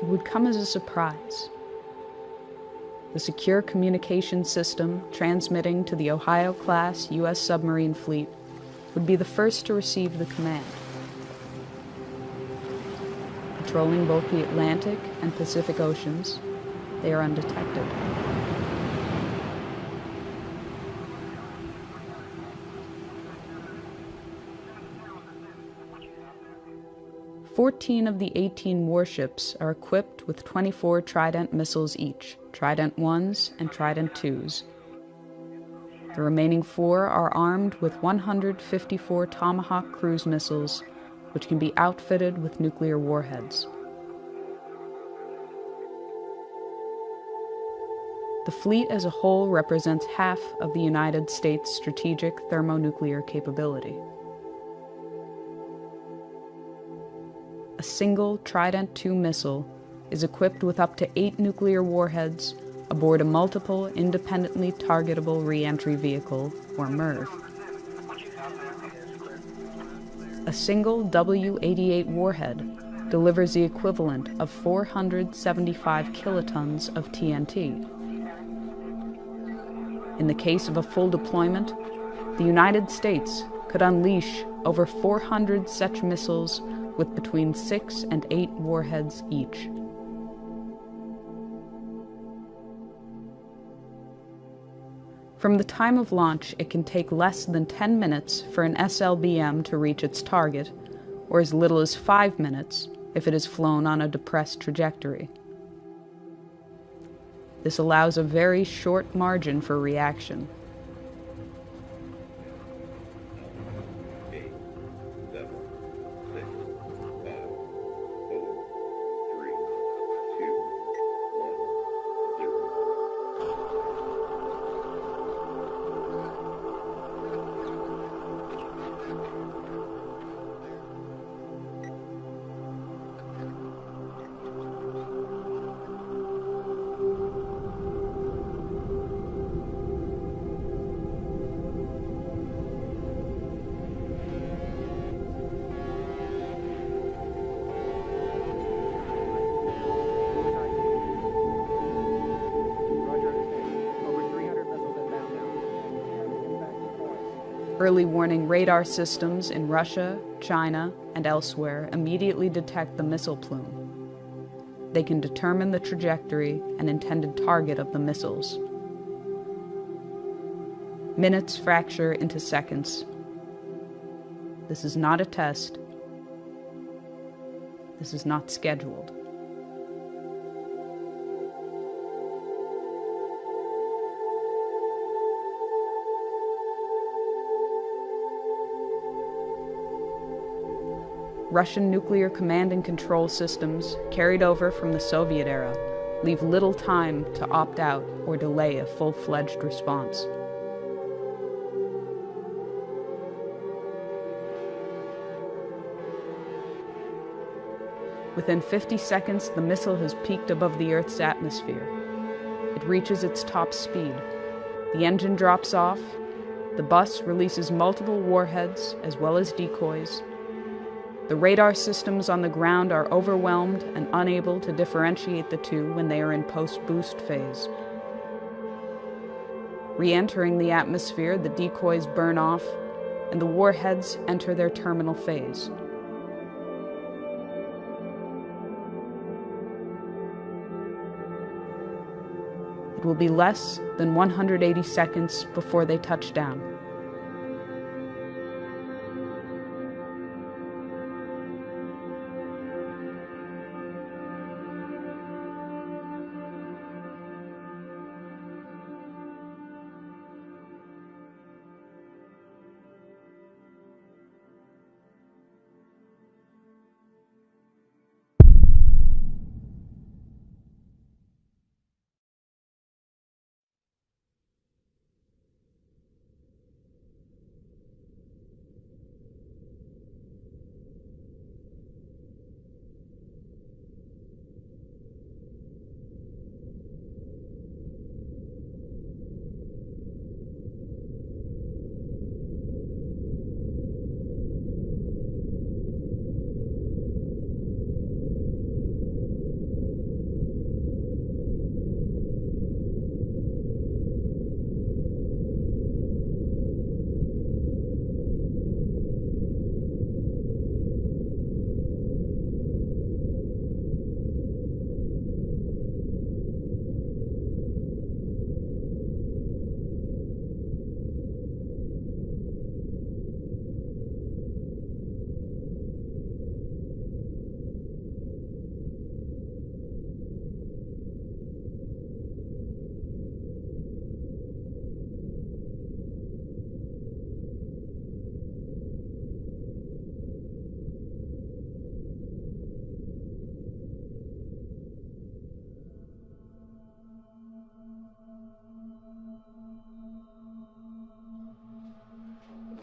it would come as a surprise. The secure communication system transmitting to the Ohio-class U.S. submarine fleet would be the first to receive the command. Patrolling both the Atlantic and Pacific Oceans, they are undetected. "14 of the 18 warships are equipped with 24 Trident missiles each, Trident 1s and Trident 2s. The remaining 4 are armed with 154 Tomahawk cruise missiles, which can be outfitted with nuclear warheads. The fleet as a whole represents half of the United States' strategic thermonuclear capability. A single Trident II missile is equipped with up to 8 nuclear warheads aboard a multiple independently targetable reentry vehicle, or MIRV. A single W-88 warhead delivers the equivalent of 475 kilotons of TNT. In the case of a full deployment, the United States could unleash over 400 such missiles with between 6 and 8 warheads each. From the time of launch, it can take less than 10 minutes for an SLBM to reach its target, or as little as 5 minutes if it is flown on a depressed trajectory. This allows a very short margin for reaction. Early warning radar systems in Russia, China, and elsewhere immediately detect the missile plume. They can determine the trajectory and intended target of the missiles. Minutes fracture into seconds. This is not a test. This is not scheduled. Russian nuclear command and control systems, carried over from the Soviet era, leave little time to opt out or delay a full-fledged response. Within 50 seconds, the missile has peaked above the Earth's atmosphere. It reaches its top speed. The engine drops off. The bus releases multiple warheads as well as decoys. The radar systems on the ground are overwhelmed and unable to differentiate the two when they are in post-boost phase. Re-entering the atmosphere, the decoys burn off, and the warheads enter their terminal phase. It will be less than 180 seconds before they touch down.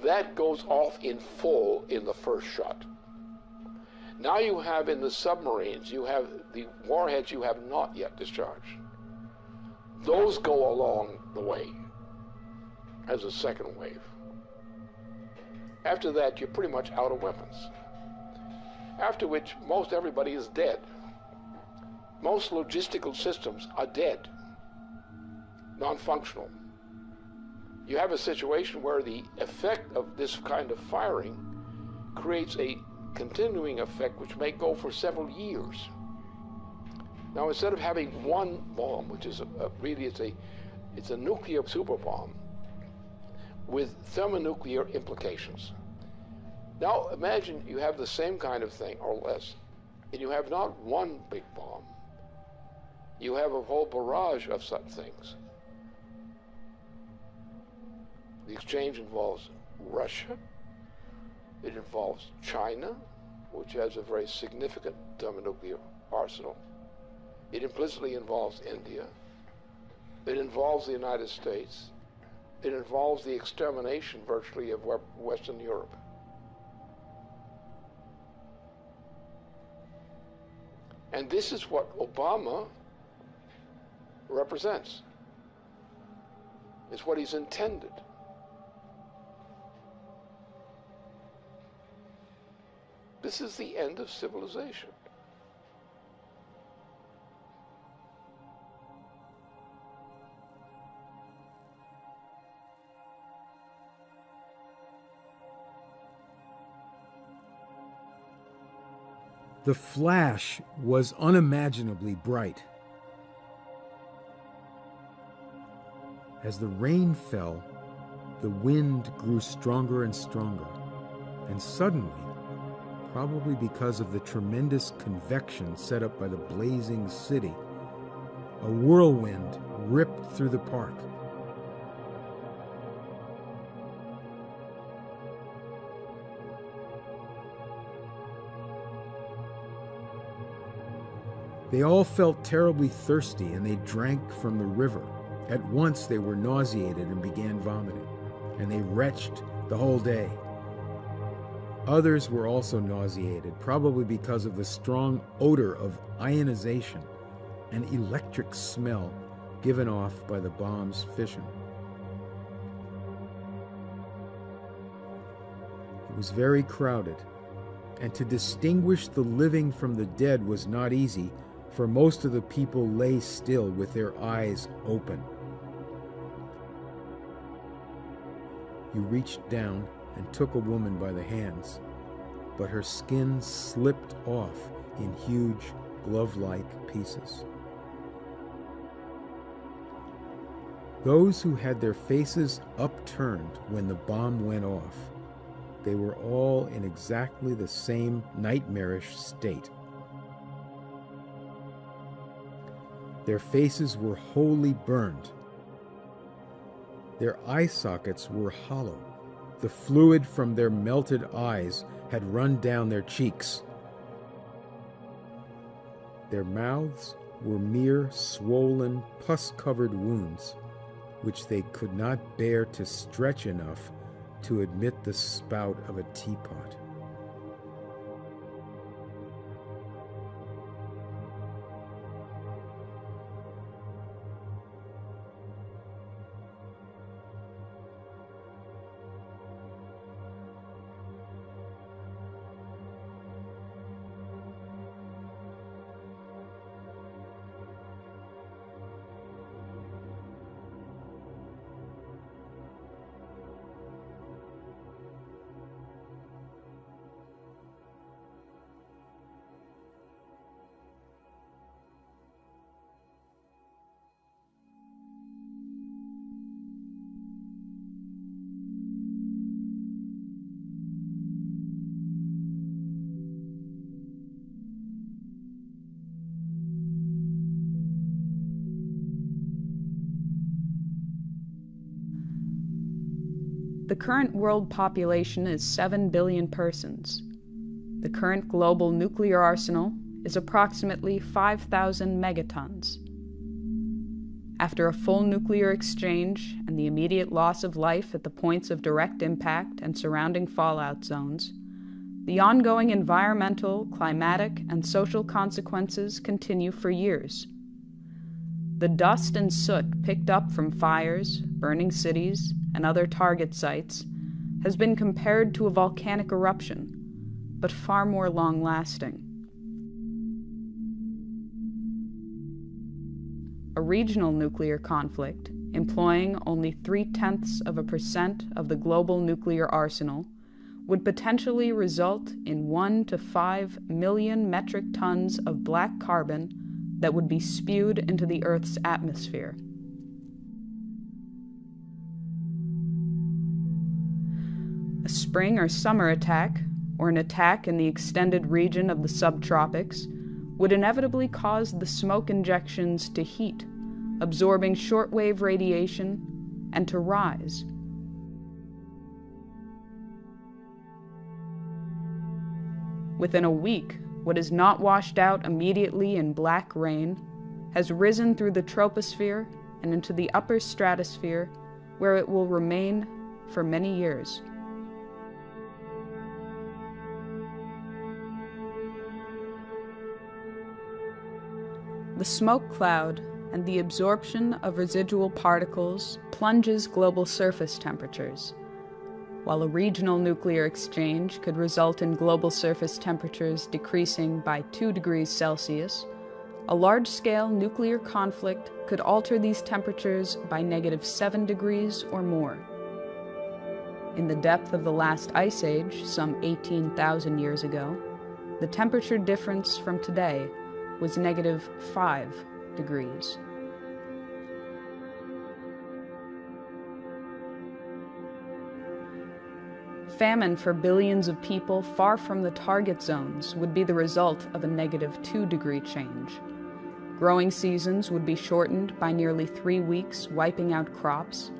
that goes off in full in the first shot. Now you have in the submarines, you have the warheads you have not yet discharged. Those go along the way as a second wave. After that, you're pretty much out of weapons. After which, most everybody is dead. Most logistical systems are dead, non-functional. You have a situation where the effect of this kind of firing creates a continuing effect which may go for several years. Now, instead of having one bomb, which is really it's a nuclear super bomb with thermonuclear implications. Now imagine you have the same kind of thing or less, and you have not one big bomb. You have a whole barrage of such things. The exchange involves Russia. It involves China, which has a very significant thermonuclear arsenal. It implicitly involves India. It involves the United States. It involves the extermination virtually of Western Europe. And this is what Obama represents. It's what he's intended. This is the end of civilization. The flash was unimaginably bright. As the rain fell, the wind grew stronger and stronger, and suddenly, probably because of the tremendous convection set up by the blazing city, a whirlwind ripped through the park. They all felt terribly thirsty, and they drank from the river. At once they were nauseated and began vomiting, and they retched the whole day. Others were also nauseated, probably because of the strong odor of ionization and electric smell given off by the bomb's fission. It was very crowded, and to distinguish the living from the dead was not easy, for most of the people lay still with their eyes open. You reached down and took a woman by the hands, but her skin slipped off in huge glove-like pieces. Those who had their faces upturned when the bomb went off, they were all in exactly the same nightmarish state. Their faces were wholly burned. Their eye sockets were hollow. The fluid from their melted eyes had run down their cheeks. Their mouths were mere swollen, pus-covered wounds, which they could not bear to stretch enough to admit the spout of a teapot. The current world population is 7 billion persons. The current global nuclear arsenal is approximately 5,000 megatons. After a full nuclear exchange and the immediate loss of life at the points of direct impact and surrounding fallout zones, the ongoing environmental, climatic, and social consequences continue for years. The dust and soot picked up from fires, burning cities, and other target sites has been compared to a volcanic eruption, but far more long-lasting. A regional nuclear conflict, employing only 0.3% of the global nuclear arsenal, would potentially result in 1 to 5 million metric tons of black carbon that would be spewed into the Earth's atmosphere. A spring or summer attack, or an attack in the extended region of the subtropics, would inevitably cause the smoke injections to heat, absorbing shortwave radiation, and to rise. Within a week, what is not washed out immediately in black rain has risen through the troposphere and into the upper stratosphere, where it will remain for many years. The smoke cloud and the absorption of residual particles plunges global surface temperatures. While a regional nuclear exchange could result in global surface temperatures decreasing by 2 degrees Celsius, a large-scale nuclear conflict could alter these temperatures by -7 degrees or more. In the depth of the last ice age, some 18,000 years ago, the temperature difference from today was -5 degrees. Famine for billions of people far from the target zones would be the result of a -2 degree change. Growing seasons would be shortened by nearly 3 weeks, wiping out crops.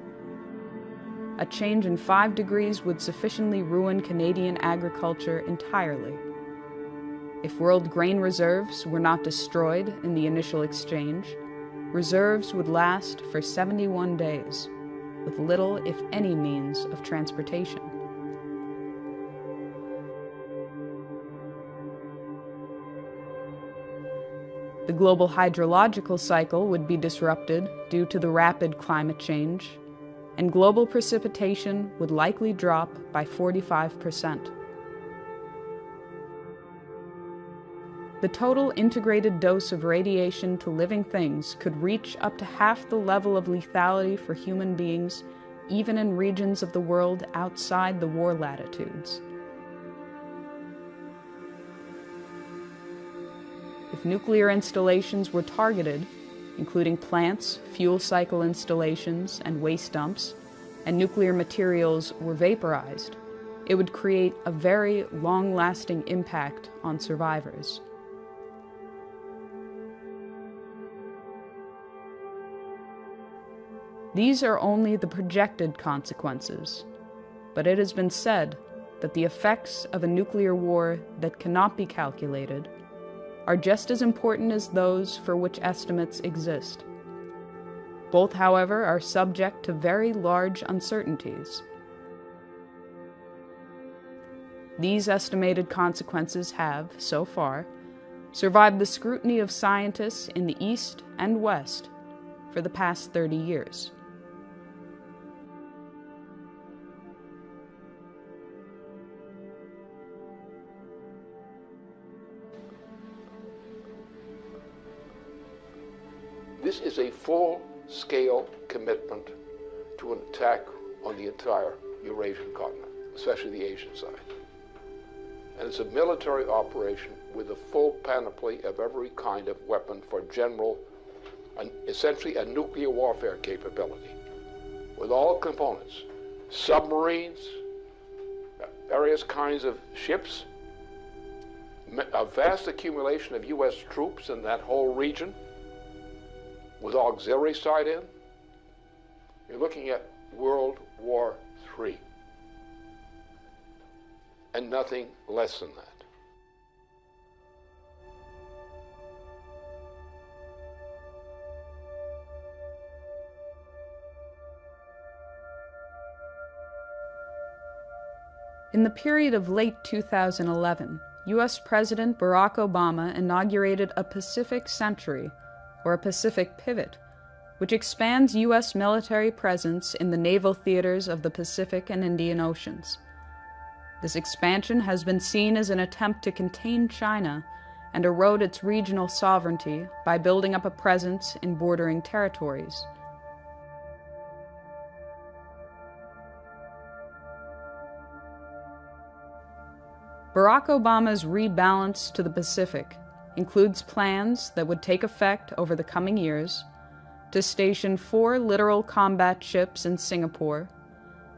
A change in 5 degrees would sufficiently ruin Canadian agriculture entirely. If world grain reserves were not destroyed in the initial exchange, reserves would last for 71 days, with little, if any, means of transportation. The global hydrological cycle would be disrupted due to the rapid climate change, and global precipitation would likely drop by 45%. The total integrated dose of radiation to living things could reach up to half the level of lethality for human beings, even in regions of the world outside the war latitudes. If nuclear installations were targeted, including plants, fuel cycle installations, and waste dumps, and nuclear materials were vaporized, it would create a very long-lasting impact on survivors. These are only the projected consequences, but it has been said that the effects of a nuclear war that cannot be calculated are just as important as those for which estimates exist. Both, however, are subject to very large uncertainties. These estimated consequences have, so far, survived the scrutiny of scientists in the East and West for the past 30 years. This is a full-scale commitment to an attack on the entire Eurasian continent, especially the Asian side. And it's a military operation with a full panoply of every kind of weapon for general, essentially a nuclear warfare capability, with all components, submarines, various kinds of ships, a vast accumulation of U.S. troops in that whole region, with auxiliary side in. You're looking at World War III, and nothing less than that. In the period of late 2011, U.S. President Barack Obama inaugurated a Pacific Century, or a Pacific Pivot, which expands U.S. military presence in the naval theaters of the Pacific and Indian Oceans. This expansion has been seen as an attempt to contain China and erode its regional sovereignty by building up a presence in bordering territories. Barack Obama's rebalance to the Pacific includes plans that would take effect over the coming years to station 4 littoral combat ships in Singapore,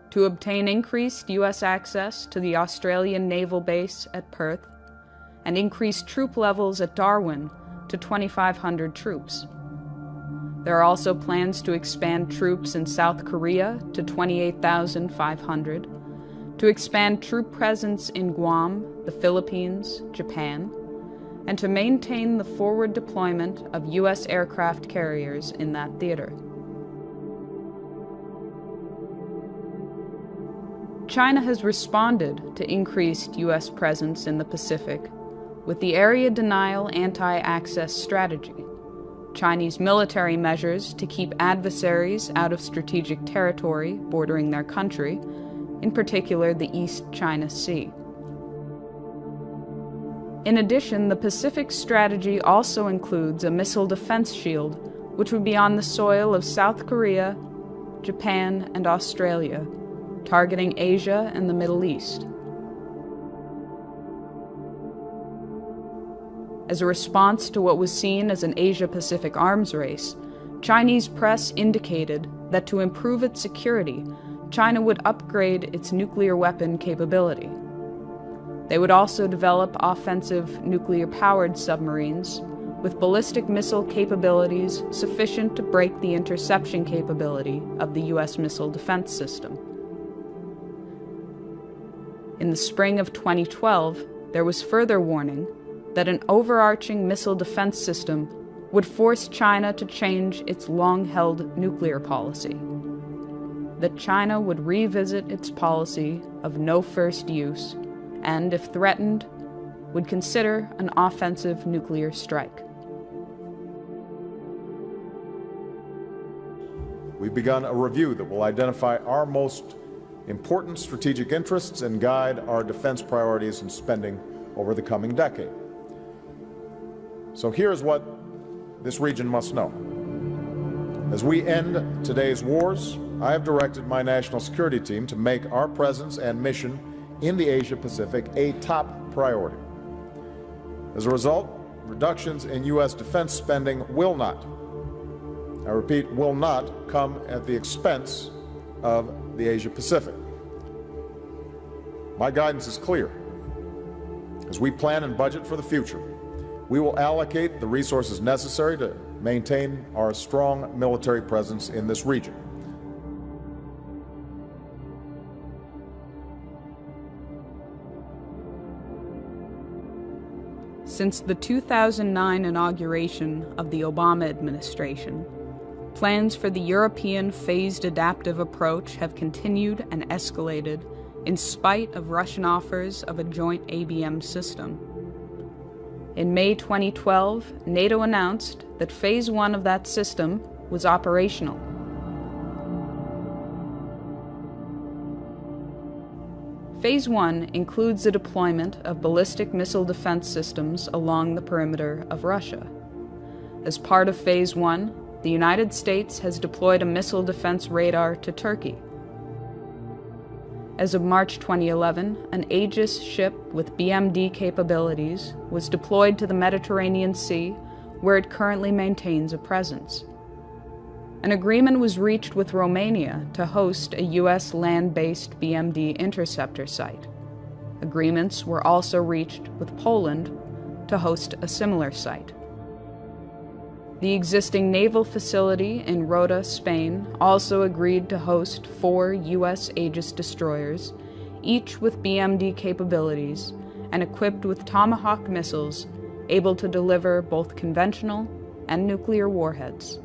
to obtain increased U.S. access to the Australian naval base at Perth, and increase troop levels at Darwin to 2,500 troops. There are also plans to expand troops in South Korea to 28,500, to expand troop presence in Guam, the Philippines, Japan, and to maintain the forward deployment of U.S. aircraft carriers in that theater. China has responded to increased U.S. presence in the Pacific with the Area Denial Anti-Access Strategy, Chinese military measures to keep adversaries out of strategic territory bordering their country, in particular the East China Sea. In addition, the Pacific Strategy also includes a missile defense shield, which would be on the soil of South Korea, Japan, and Australia, targeting Asia and the Middle East. As a response to what was seen as an Asia-Pacific arms race, Chinese press indicated that to improve its security, China would upgrade its nuclear weapon capability. They would also develop offensive nuclear-powered submarines with ballistic missile capabilities sufficient to break the interception capability of the U.S. missile defense system. In the spring of 2012, there was further warning that an overarching missile defense system would force China to change its long-held nuclear policy, that China would revisit its policy of no first use and, if threatened, would consider an offensive nuclear strike. We've begun a review that will identify our most important strategic interests and guide our defense priorities and spending over the coming decade. So here's what this region must know. As we end today's wars, I have directed my national security team to make our presence and mission in the Asia-Pacific a top priority. As a result, reductions in U.S. defense spending will not, I repeat, will not come at the expense of the Asia-Pacific. My guidance is clear. As we plan and budget for the future, we will allocate the resources necessary to maintain our strong military presence in this region. Since the 2009 inauguration of the Obama administration, plans for the European phased adaptive approach have continued and escalated in spite of Russian offers of a joint ABM system. In May 2012, NATO announced that Phase 1 of that system was operational. Phase 1 includes the deployment of ballistic missile defense systems along the perimeter of Russia. As part of Phase 1, the United States has deployed a missile defense radar to Turkey. As of March 2011, an Aegis ship with BMD capabilities was deployed to the Mediterranean Sea, where it currently maintains a presence. An agreement was reached with Romania to host a U.S. land-based BMD interceptor site. Agreements were also reached with Poland to host a similar site. The existing naval facility in Rota, Spain, also agreed to host 4 U.S. Aegis destroyers, each with BMD capabilities and equipped with Tomahawk missiles able to deliver both conventional and nuclear warheads.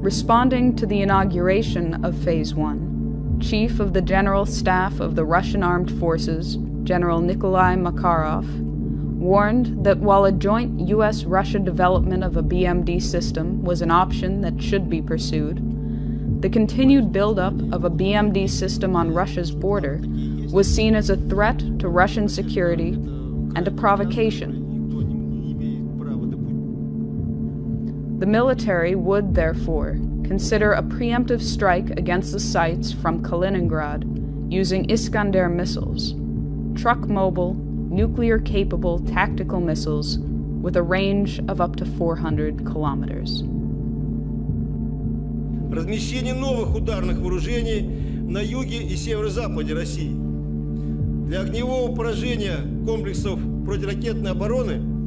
Responding to the inauguration of Phase 1, Chief of the General Staff of the Russian Armed Forces, General Nikolai Makarov, warned that while a joint U.S.-Russia development of a BMD system was an option that should be pursued, the continued buildup of a BMD system on Russia's border was seen as a threat to Russian security and a provocation. The military would, therefore, consider a preemptive strike against the sites from Kaliningrad using Iskander missiles, truck-mobile, nuclear-capable tactical missiles with a range of up to 400 kilometers. Размещение новых ударных вооружений на юге и северо-западе России. Для огневого поражения комплексов противоракетной обороны,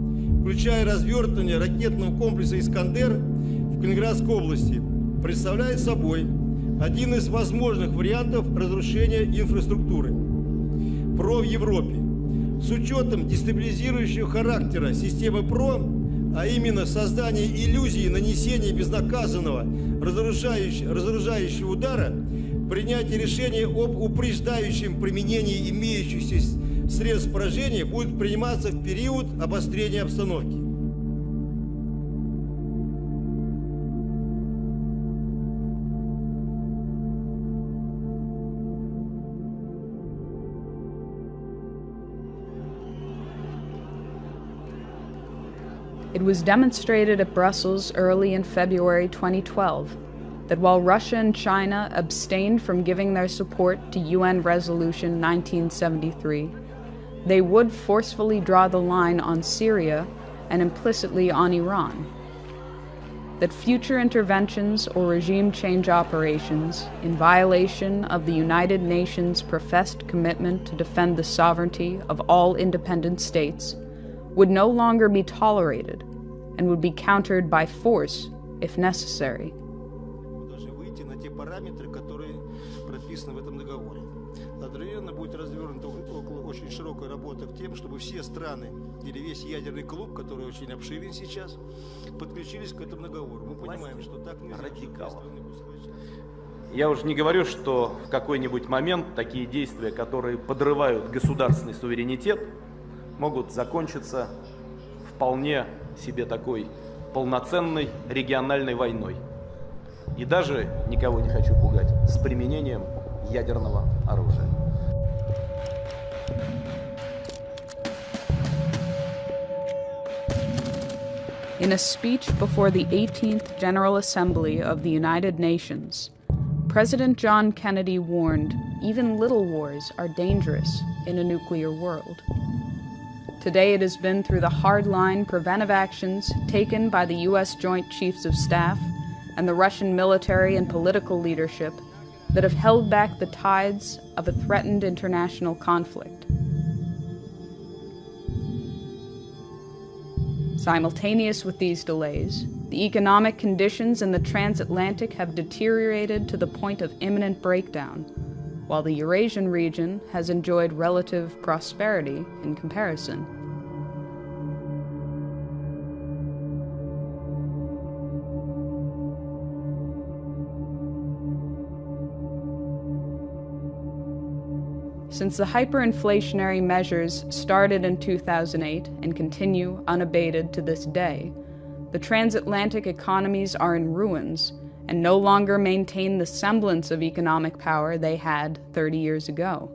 включая развертывание ракетного комплекса «Искандер» в Калининградской области, представляет собой один из возможных вариантов разрушения инфраструктуры ПРО в Европе. С учетом дестабилизирующего характера системы ПРО, а именно создание иллюзии нанесения безнаказанного разоружающего удара, принятие решения об упреждающем применении имеющихся средств поражения будет приниматься в период обострения обстановки. It was demonstrated at Brussels early in February 2012 that while Russia and China abstained from giving their support to UN Resolution 1973, they would forcefully draw the line on Syria and implicitly on Iran. That future interventions or regime change operations in violation of the United Nations' professed commitment to defend the sovereignty of all independent states would no longer be tolerated and would be countered by force if necessary. Одновременно будет развернута очень широкая работа к тем, чтобы все страны или весь ядерный клуб, который очень обширен сейчас, подключились к этому договору. Мы понимаем, что так нельзя. Я уже не говорю, что в какой-нибудь момент такие действия, которые подрывают государственный суверенитет, могут закончиться вполне себе такой полноценной региональной войной. И даже, никого не хочу пугать, с применением ядерного оружия. In a speech before the 18th General Assembly of the United Nations, President John Kennedy warned even little wars are dangerous in a nuclear world. Today it has been through the hardline preventive actions taken by the U.S. Joint Chiefs of Staff and the Russian military and political leadership that have held back the tides of a threatened international conflict. Simultaneous with these delays, the economic conditions in the transatlantic have deteriorated to the point of imminent breakdown, while the Eurasian region has enjoyed relative prosperity in comparison. Since the hyperinflationary measures started in 2008 and continue unabated to this day, the transatlantic economies are in ruins and no longer maintain the semblance of economic power they had 30 years ago.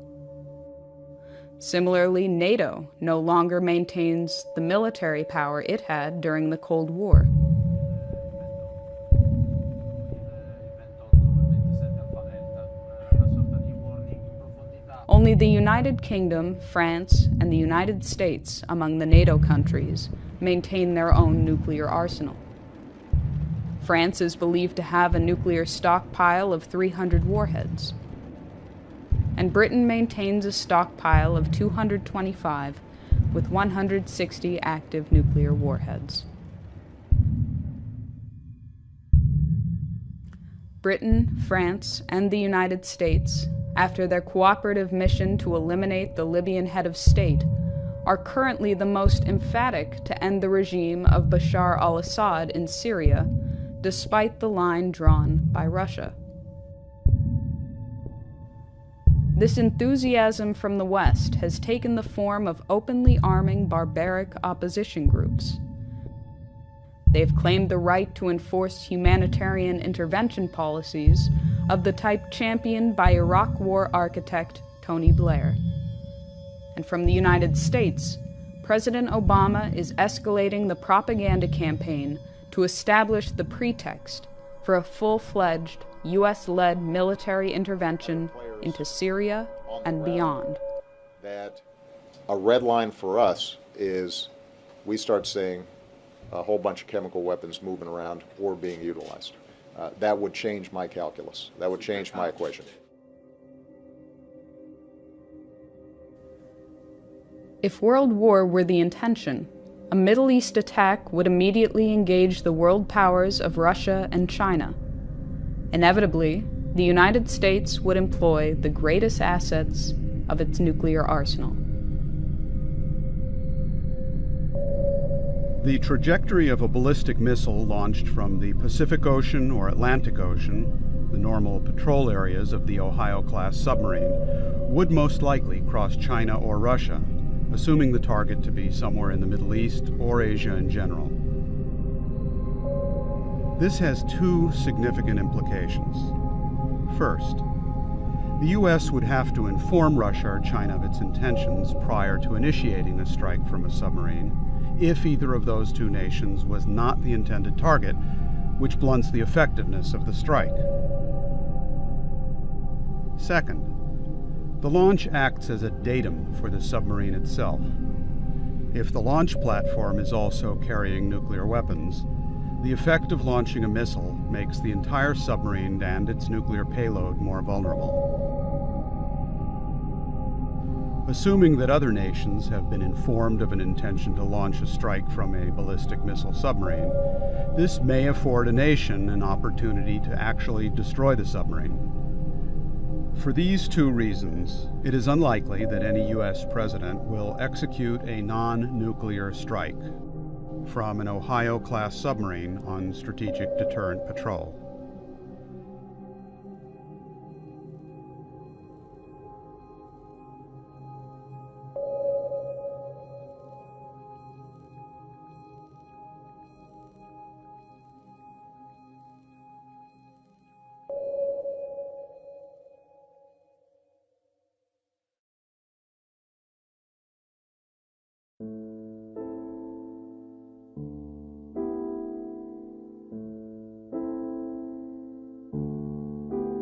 Similarly, NATO no longer maintains the military power it had during the Cold War. Only the United Kingdom, France, and the United States, among the NATO countries, maintain their own nuclear arsenal. France is believed to have a nuclear stockpile of 300 warheads, and Britain maintains a stockpile of 225 with 160 active nuclear warheads. Britain, France, and the United States, after their cooperative mission to eliminate the Libyan head of state, are currently the most emphatic to end the regime of Bashar al-Assad in Syria, despite the line drawn by Russia. This enthusiasm from the West has taken the form of openly arming barbaric opposition groups. They've claimed the right to enforce humanitarian intervention policies of the type championed by Iraq War architect Tony Blair. And from the United States, President Obama is escalating the propaganda campaign to establish the pretext for a full-fledged U.S.-led military intervention into Syria and beyond. That a red line for us is we start seeing a whole bunch of chemical weapons moving around or being utilized. That would change my calculus. That would change my equation. If world war were the intention, a Middle East attack would immediately engage the world powers of Russia and China. Inevitably, the United States would employ the greatest assets of its nuclear arsenal. The trajectory of a ballistic missile launched from the Pacific Ocean or Atlantic Ocean, the normal patrol areas of the Ohio-class submarine, would most likely cross China or Russia, assuming the target to be somewhere in the Middle East or Asia in general. This has two significant implications. First, the U.S. would have to inform Russia or China of its intentions prior to initiating a strike from a submarine, if either of those two nations was not the intended target, which blunts the effectiveness of the strike. Second, the launch acts as a datum for the submarine itself. If the launch platform is also carrying nuclear weapons, the effect of launching a missile makes the entire submarine and its nuclear payload more vulnerable. Assuming that other nations have been informed of an intention to launch a strike from a ballistic missile submarine, this may afford a nation an opportunity to actually destroy the submarine. For these two reasons, it is unlikely that any U.S. president will execute a non-nuclear strike from an Ohio-class submarine on strategic deterrent patrol.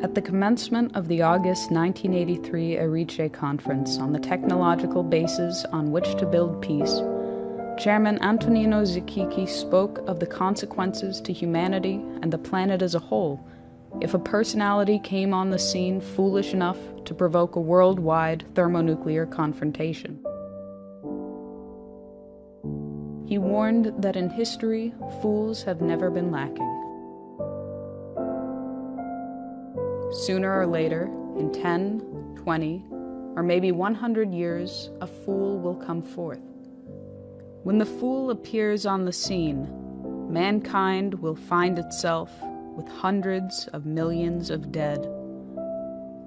At the commencement of the August 1983 ERUPT Conference on the technological basis on which to build peace, Chairman Antonino Zikiki spoke of the consequences to humanity and the planet as a whole if a personality came on the scene foolish enough to provoke a worldwide thermonuclear confrontation. He warned that in history, fools have never been lacking. Sooner or later, in 10, 20, or maybe 100 years, a fool will come forth. When the fool appears on the scene, mankind will find itself with hundreds of millions of dead,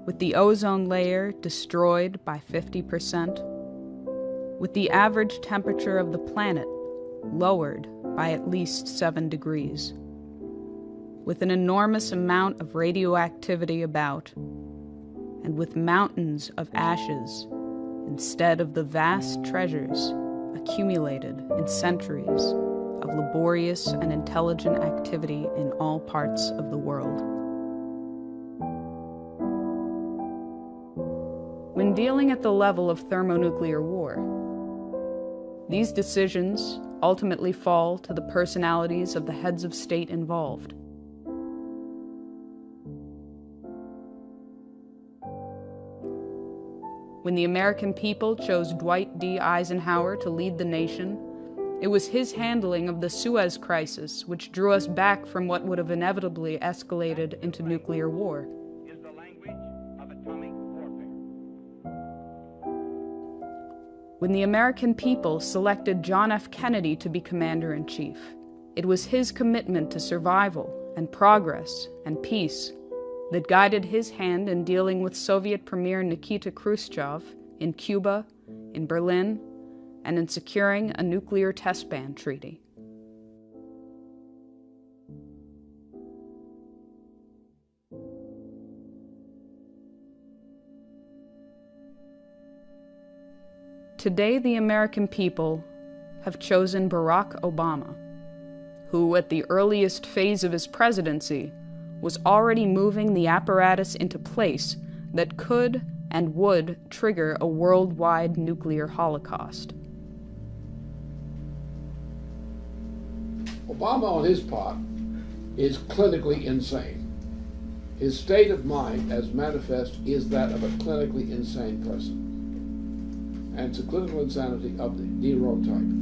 with the ozone layer destroyed by 50%, with the average temperature of the planet lowered by at least 7 degrees. With an enormous amount of radioactivity about, and with mountains of ashes instead of the vast treasures accumulated in centuries of laborious and intelligent activity in all parts of the world. When dealing at the level of thermonuclear war, these decisions ultimately fall to the personalities of the heads of state involved. When the American people chose Dwight D. Eisenhower to lead the nation, it was his handling of the Suez Crisis which drew us back from what would have inevitably escalated into nuclear war. Is the language of atomic warfare. When the American people selected John F. Kennedy to be commander-in-chief, it was his commitment to survival and progress and peace that guided his hand in dealing with Soviet Premier Nikita Khrushchev in Cuba, in Berlin, and in securing a nuclear test ban treaty. Today, the American people have chosen Barack Obama, who, at the earliest phase of his presidency, was already moving the apparatus into place that could and would trigger a worldwide nuclear holocaust. Obama, on his part, is clinically insane. His state of mind, as manifest, is that of a clinically insane person. And it's a clinical insanity of the Nero type.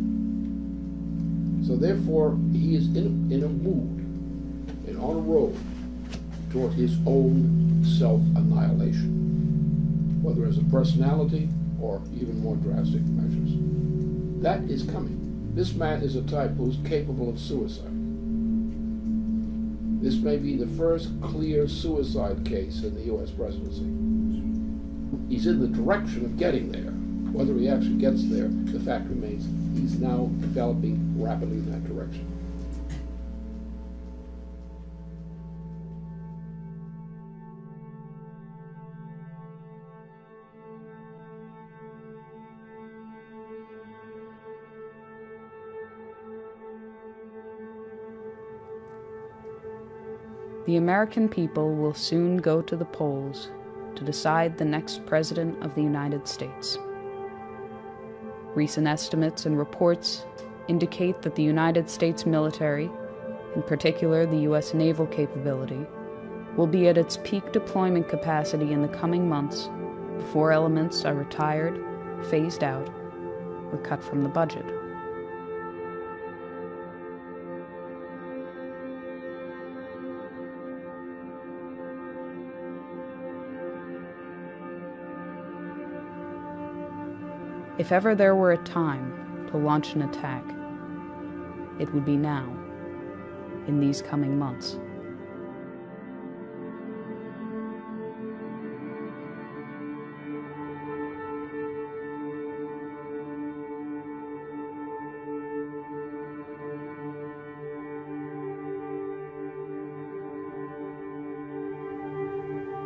So therefore, he is in a mood and on a road toward his own self-annihilation, whether as a personality or even more drastic measures. That is coming. This man is a type who's capable of suicide. This may be the first clear suicide case in the U.S. presidency. He's in the direction of getting there. Whether he actually gets there, the fact remains he's now developing rapidly in that direction. The American people will soon go to the polls to decide the next President of the United States. Recent estimates and reports indicate that the United States military, in particular the U.S. naval capability, will be at its peak deployment capacity in the coming months before elements are retired, phased out, or cut from the budget. If ever there were a time to launch an attack, it would be now, in these coming months.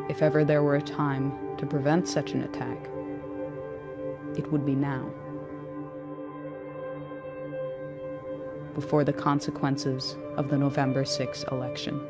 If ever there were a time to prevent such an attack, it would be now, before the consequences of the November 6 election.